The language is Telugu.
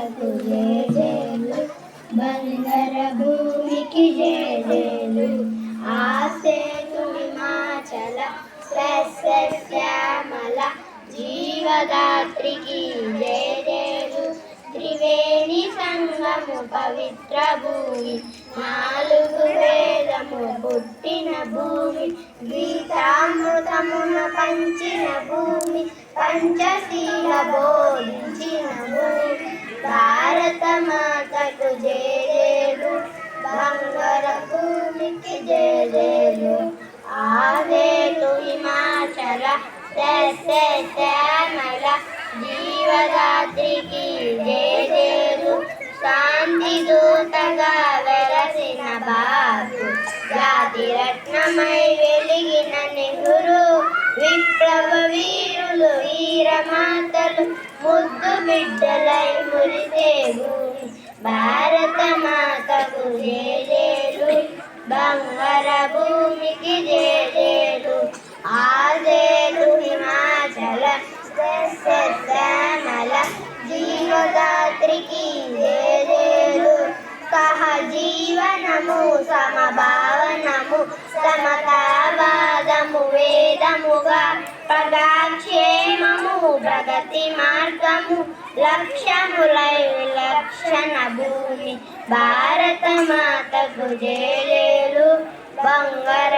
మాతకు జేజేలు, బంగర భూమికి జేజేలు. ఆసేతు హిమాచల సస్యశ్యామల జీవదాత్రికి జేజేలు. త్రివేణి సంగము పవిత్ర భూమి, నాలుగు వేదము పుట్టిన భూమి, గీతామృతమున పంచిన భూమి, పంచశీల బోధించిన భూమి. భారత మాతకు జేజేలు, బంగార భూమికి జేజేలు. ఆసేతు హిమాచల సస్యశ్యామల జీవదాత్రికి జేజేలు. శాంతి దూతగా వెలసిన బాపు, జాతి రత్నమై వెలిగిన నెహ్రూ, విప్లవ వీరులు వీరమాతలు ముద్దు బిడ్డలై మురిసే భూమి. భారత మాతకు జేజేలు, బంగార భూమికి జేజేలు. ఆసేతు హిమాచల సస్యశ్యామల జీవదాత్రికి జేజేలు. సహజీవనము సమభావనము సమతావాదము వేదముగా, ప్రజాక్షేమము ప్రగతి మార్గము లక్ష్యములై విలక్షణ భూమి. భారత మాతకు జేజేలు, బంగార